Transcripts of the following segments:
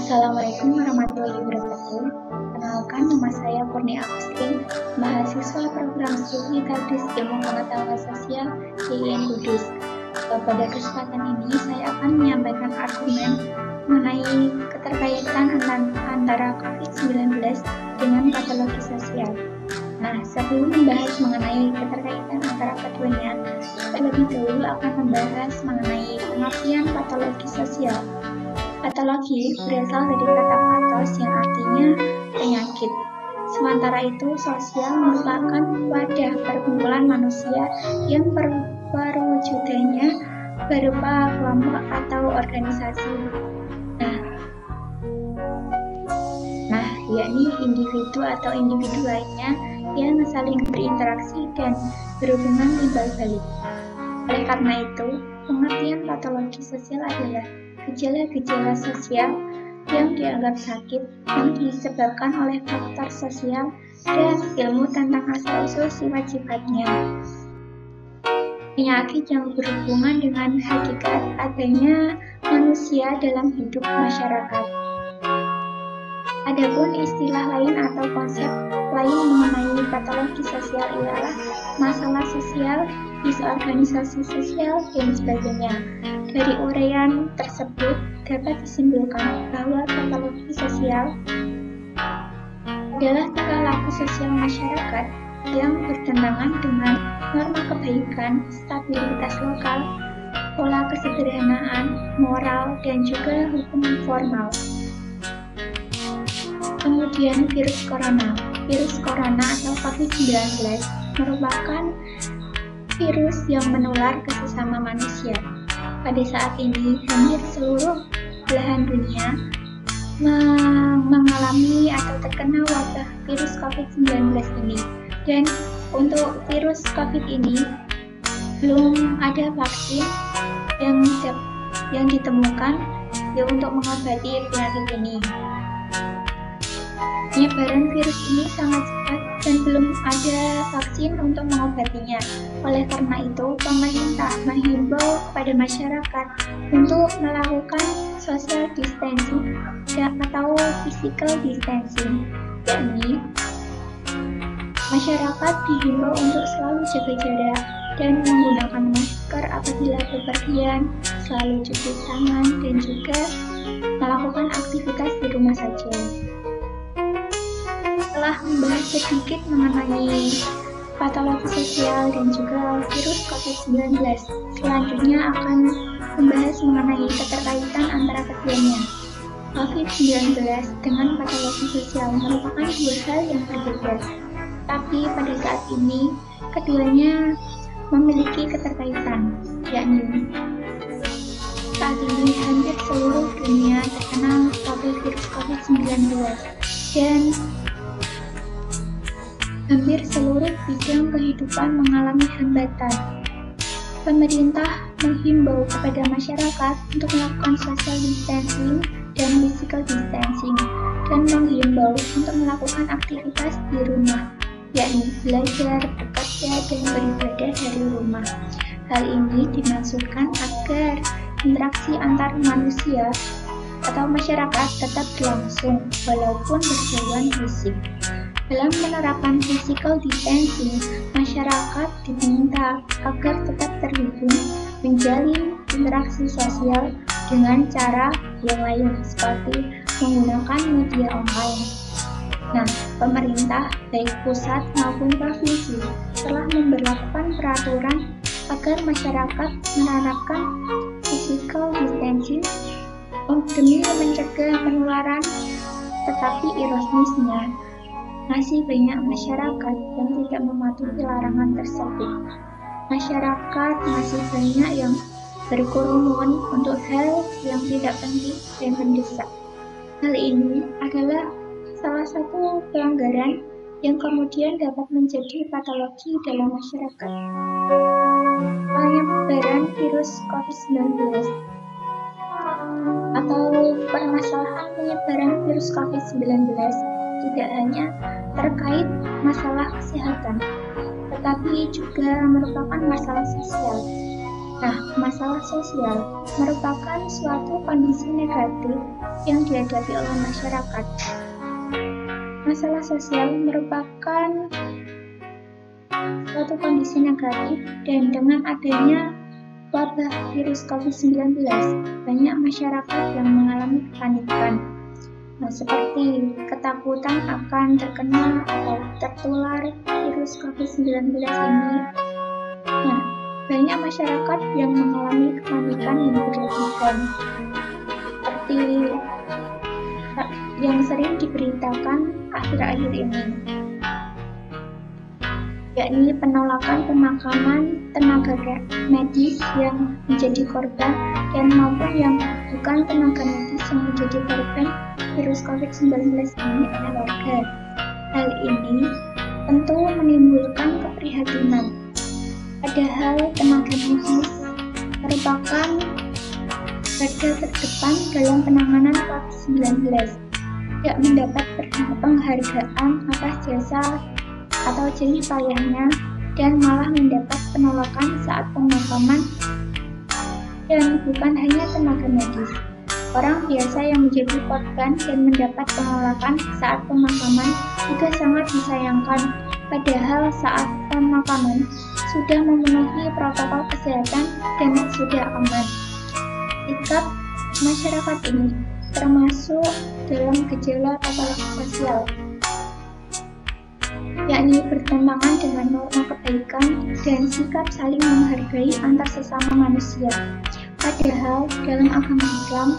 Assalamualaikum warahmatullahi wabarakatuh. Kenalkan, nama saya Kurnia Agustin, mahasiswa program studi Tadris Ilmu Pengetahuan Sosial IAIN Kudus. Pada kesempatan ini saya akan menyampaikan argumen mengenai keterkaitan antara COVID-19 dengan patologi sosial. Nah, sebelum membahas mengenai keterkaitan antara keduanya, terlebih dahulu akan membahas mengenai pengertian patologi sosial. Patologi berasal dari kata pathos yang artinya penyakit. Sementara itu, sosial merupakan wadah perkumpulan manusia yang perwujudannya berupa kelompok atau organisasi. Nah, yakni individu atau individu lainnya yang saling berinteraksi dan berhubungan timbal balik. Oleh karena itu, pengertian patologi sosial adalah gejala-gejala sosial yang dianggap sakit yang disebabkan oleh faktor sosial dan ilmu tentang asal-usul sifat-sifatnya. Penyakit yang berhubungan dengan hakikat adanya manusia dalam hidup masyarakat. Adapun istilah lain atau konsep lain mengenai patologi sosial ialah masalah sosial, disorganisasi sosial, dan sebagainya. Dari uraian tersebut dapat disimpulkan bahwa patologi sosial adalah tingkah laku sosial masyarakat yang bertentangan dengan norma kebaikan, stabilitas lokal, pola kesederhanaan, moral, dan juga hukum formal. Kemudian virus corona. Virus corona atau COVID-19 merupakan virus yang menular ke sesama manusia. Pada saat ini, hampir seluruh belahan dunia mengalami atau terkena wabah virus COVID-19 ini. Dan untuk virus COVID ini, belum ada vaksin yang ditemukan untuk mengobati penyakit ini. Penyebaran virus ini sangat cepat dan belum ada vaksin untuk mengobatinya. Oleh karena itu, pemerintah menghimbau kepada masyarakat untuk melakukan social distancing atau physical distancing, yakni masyarakat dihimbau untuk selalu jaga jarak dan menggunakan masker apabila bepergian, selalu cuci tangan, dan juga melakukan aktivitas di rumah saja. Setelah membahas sedikit mengenai patologi sosial dan juga virus COVID-19, selanjutnya akan membahas mengenai keterkaitan antara keduanya. COVID-19 dengan patologi sosial merupakan dua hal yang berbeda, tapi pada saat ini keduanya memiliki keterkaitan, yakni saat ini hampir seluruh dunia terkena virus COVID-19 dan hampir seluruh bidang kehidupan mengalami hambatan. Pemerintah menghimbau kepada masyarakat untuk melakukan social distancing dan physical distancing, dan menghimbau untuk melakukan aktivitas di rumah, yakni belajar, bekerja, dan beribadah dari rumah. Hal ini dimaksudkan agar interaksi antar manusia atau masyarakat tetap berlangsung walaupun berjauhan fisik. Dalam menerapkan physical distancing, masyarakat diminta agar tetap terhubung, menjalin interaksi sosial dengan cara yang lain seperti menggunakan media online. Nah, pemerintah baik pusat maupun provinsi telah memberlakukan peraturan agar masyarakat menerapkan physical distancing demi mencegah penularan, tetapi ironisnya masih banyak masyarakat yang tidak mematuhi larangan tersebut. Masyarakat masih banyak yang berkerumun untuk hal yang tidak penting dan mendesak. Hal ini adalah salah satu pelanggaran yang kemudian dapat menjadi patologi dalam masyarakat. Penyebaran virus COVID-19 atau permasalahan penyebaran virus COVID-19 tidak hanya terkait masalah kesehatan, tetapi juga merupakan masalah sosial. Nah, masalah sosial merupakan suatu kondisi negatif yang dihadapi oleh masyarakat. Masalah sosial merupakan suatu kondisi negatif, dan dengan adanya wabah virus COVID-19, banyak masyarakat yang mengalami kepanikan. Nah, seperti ketakutan akan terkena atau tertular virus COVID-19 ini. Nah, banyak masyarakat yang mengalami kepanikan yang berlebihan, seperti yang sering diberitakan akhir-akhir ini, yakni penolakan pemakaman tenaga medis yang menjadi korban dan maupun yang bukan tenaga medis yang menjadi korban virus COVID-19 ini oleh warga. Hal ini tentu menimbulkan keprihatinan. Padahal tenaga medis merupakan garda terdepan dalam penanganan COVID-19, tidak mendapat penghargaan atas jasa atau jerih payahnya, dan malah mendapat penolakan saat pemakaman. Dan bukan hanya tenaga medis, orang biasa yang menjadi korban dan mendapat penolakan saat pemakaman juga sangat disayangkan, padahal saat pemakaman sudah memenuhi protokol kesehatan dan sudah aman. Sikap masyarakat ini termasuk dalam gejala patologi sosial, yakni bertentangan dengan norma kebaikan dan sikap saling menghargai antar sesama manusia. Padahal dalam agama Islam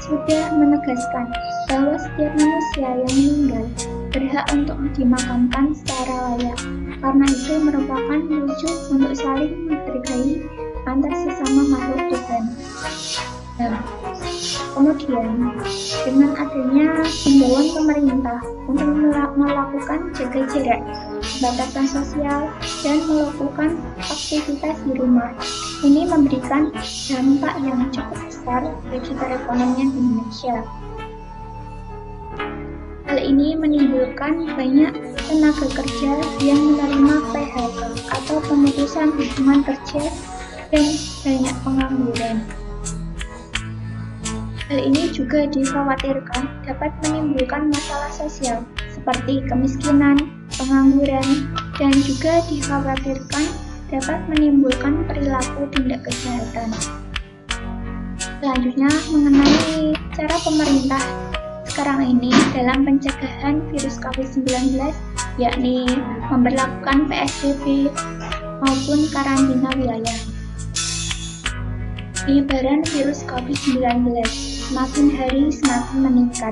sudah menegaskan bahwa setiap manusia yang meninggal berhak untuk dimakamkan secara layak. Karena itu merupakan wujud untuk saling menghargai antar sesama makhluk Tuhan. Nah, kemudian dengan adanya himbauan pemerintah untuk melakukan jaga jarak, batasan sosial, dan melakukan aktivitas di rumah, ini memberikan dampak yang cukup besar bagi perekonomian Indonesia. Hal ini menimbulkan banyak tenaga kerja yang menerima PHK atau pemutusan hubungan kerja dan banyak pengangguran. Hal ini juga dikhawatirkan dapat menimbulkan masalah sosial seperti kemiskinan, pengangguran, dan juga dikhawatirkan dapat menimbulkan perilaku tindak kejahatan. Selanjutnya mengenai cara pemerintah sekarang ini dalam pencegahan virus COVID-19, yakni memberlakukan PSBB maupun karantina wilayah. Penyebaran virus COVID-19 semakin hari semakin meningkat.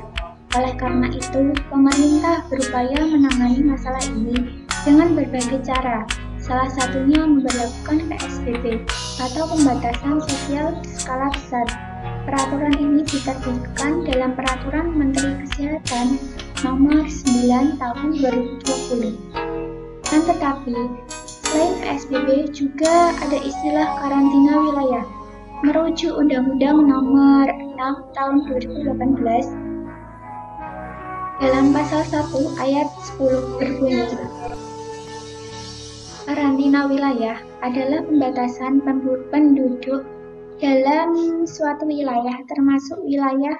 Oleh karena itu, pemerintah berupaya menangani masalah ini dengan berbagai cara. Salah satunya memberlakukan PSBB atau pembatasan sosial skala besar. Peraturan ini diterbitkan dalam Peraturan Menteri Kesehatan Nomor 9 Tahun 2020. Dan tetapi, selain PSBB juga ada istilah karantina wilayah. Merujuk Undang-Undang Nomor 6 Tahun 2018, dalam Pasal 1 Ayat 10 berbunyi, karantina wilayah adalah pembatasan penduduk dalam suatu wilayah, termasuk wilayah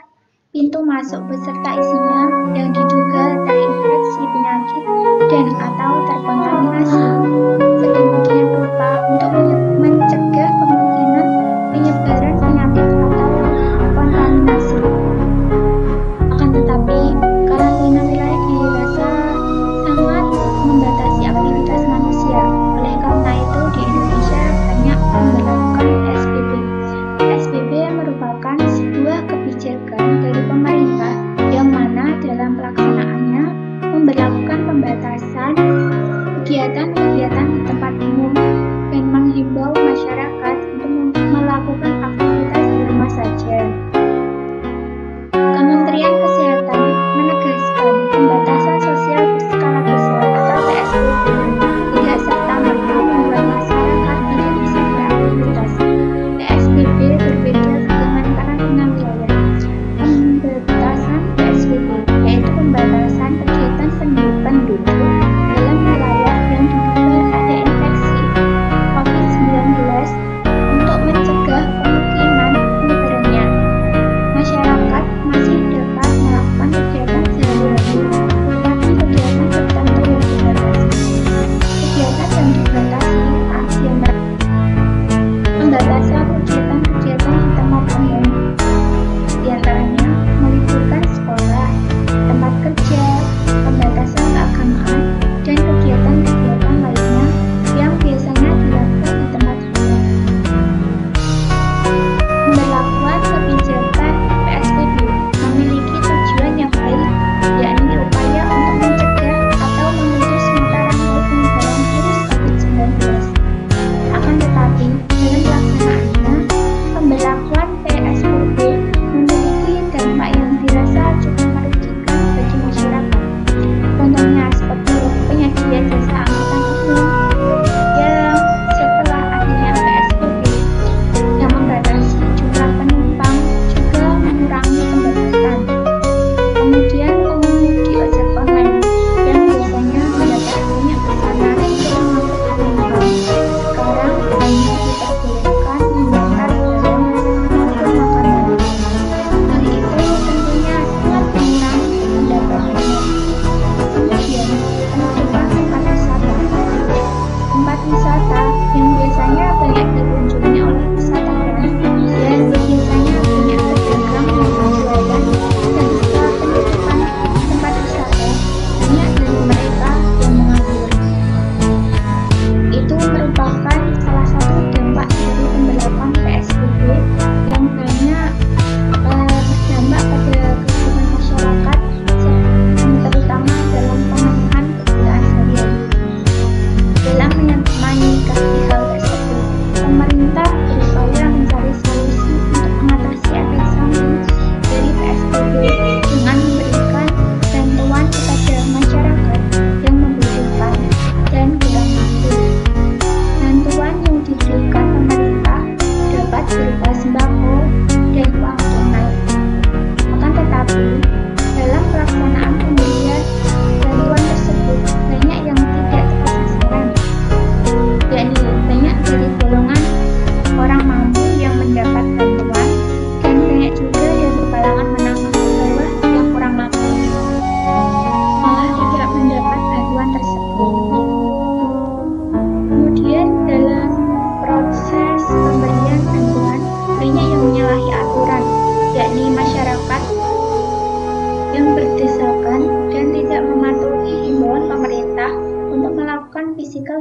pintu masuk beserta isinya yang diduga terinfeksi penyakit dan atau terkontaminasi sedemikian rupa untuk mencegah kemungkinan penyebaran penyakit atau kontaminasi. Akan tetapi, karantina wilayah dirasa sangat membatasi aktivitas manusia. Oleh karena itu, di Indonesia banyak memberlakukan PSBB. PSBB merupakan sebuah kebijakan dari pemerintah yang mana dalam pelaksanaannya memberlakukan pembatasan kegiatan-kegiatan di tempat umum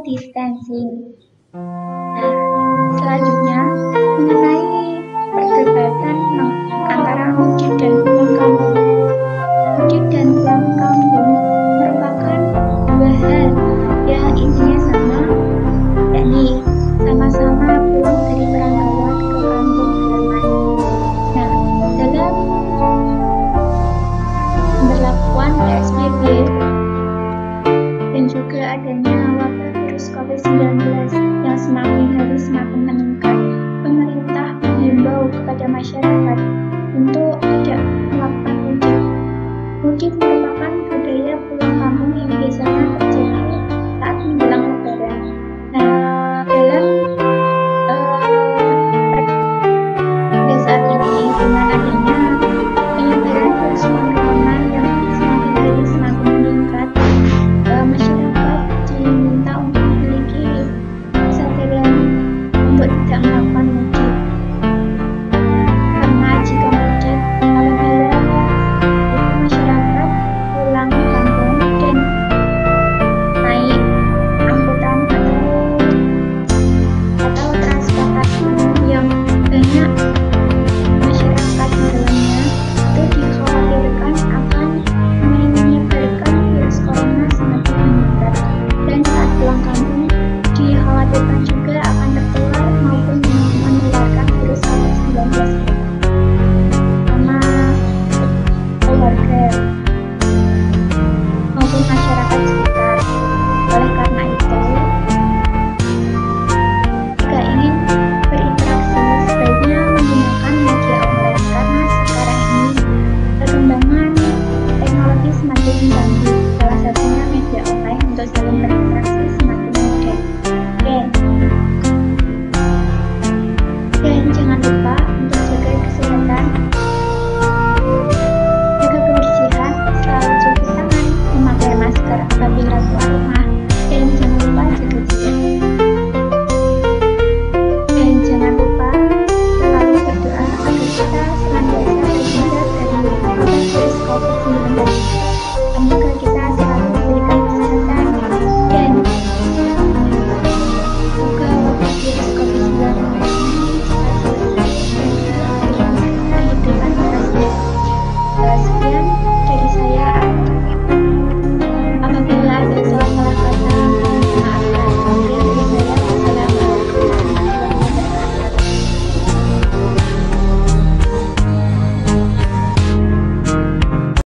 distancing. Nah, selanjutnya mengenai perdebatan antara mudik dan pulang kampung. Mudik dan pulang kampung merupakan dua hal yang intinya sama, yakni sama-sama pulang dari perantauan ke kampung halaman. Nah, dalam pemberlakuan PSBB dan juga adanya wabah virus COVID-19 yang semakin hari semakin meningkat, pemerintah menghimbau kepada masyarakat